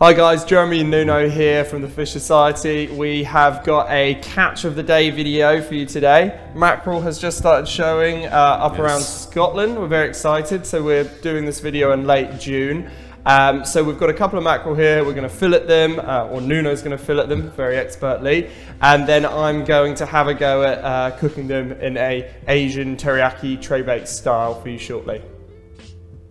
Hi guys, Jeremy and Nuno here from the Fish Society. We have got a catch of the day video for you today. Mackerel has just started showing up around Scotland. We're very excited, so we're doing this video in late June. So we've got a couple of mackerel here. We're going to fillet them, or Nuno's going to fillet them very expertly, and then I'm going to have a go at cooking them in a Asian teriyaki tray bake style for you shortly.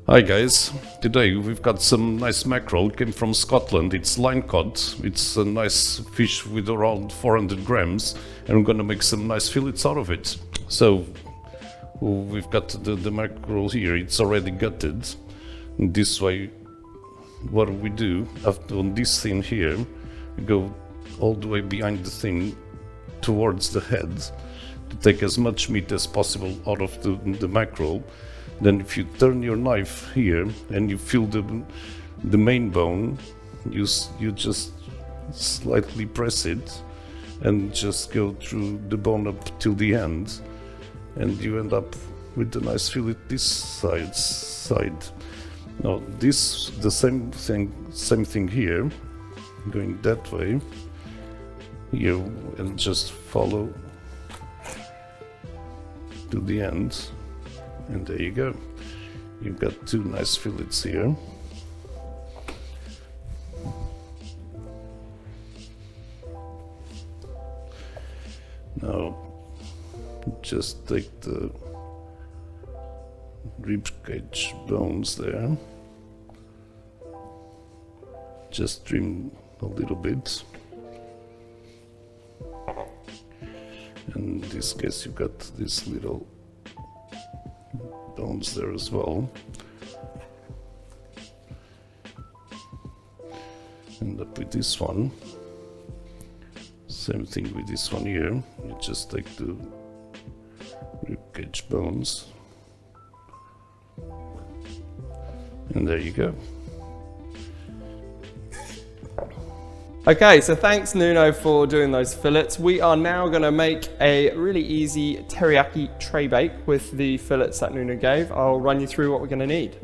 Hi guys, today we've got some nice mackerel. It came from Scotland. It's line caught. It's a nice fish with around 400 grams, and we're gonna make some nice fillets out of it. So we've got the mackerel here. It's already gutted. And this way, what we do after on this thing here, we go all the way behind the thing towards the head to take as much meat as possible out of the mackerel. Then if you turn your knife here and you feel the main bone, you just slightly press it and just go through the bone up till the end, and you end up with a nice fillet this side. Now this the same thing here, going that way here, and just follow to the end. And there you go. You've got two nice fillets here. Now, just take the rib cage bones there. Just trim a little bit. And in this case, you've got this little bones there as well. End up with this one. Same thing with this one here. You just take the ribcage bones, and there you go. Okay, so thanks Nuno for doing those fillets. We are now going to make a really easy teriyaki tray bake with the fillets that Nuno gave. I'll run you through what we're going to need.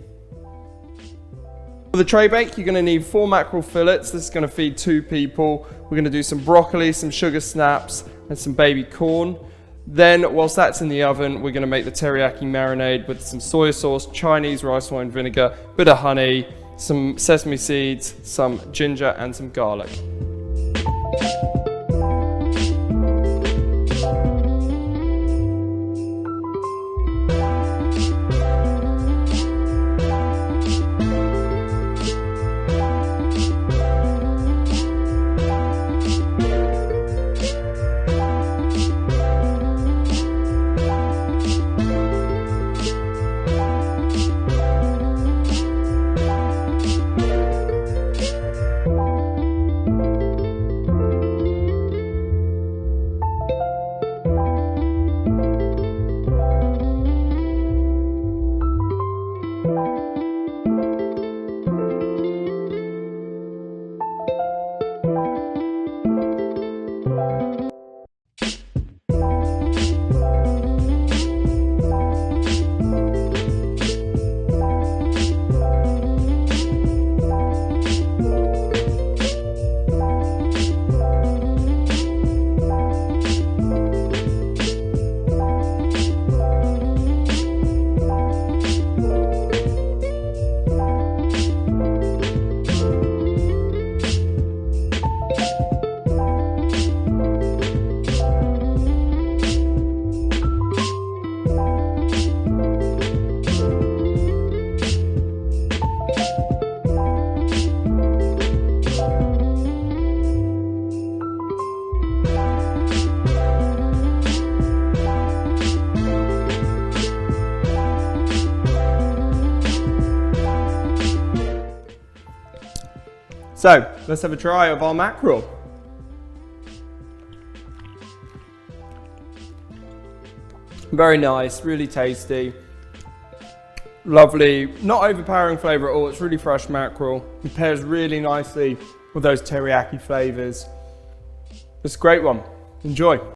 For the tray bake, you're going to need 4 mackerel fillets. This is going to feed 2 people. We're going to do some broccoli, some sugar snaps, and some baby corn. Then, whilst that's in the oven, we're going to make the teriyaki marinade with some soy sauce, Chinese rice wine vinegar, bit of honey, some sesame seeds, some ginger, and some garlic. So, let's have a try of our mackerel. Very nice, really tasty. Lovely, not overpowering flavour at all. It's really fresh mackerel. It pairs really nicely with those teriyaki flavours. It's a great one. Enjoy.